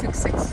6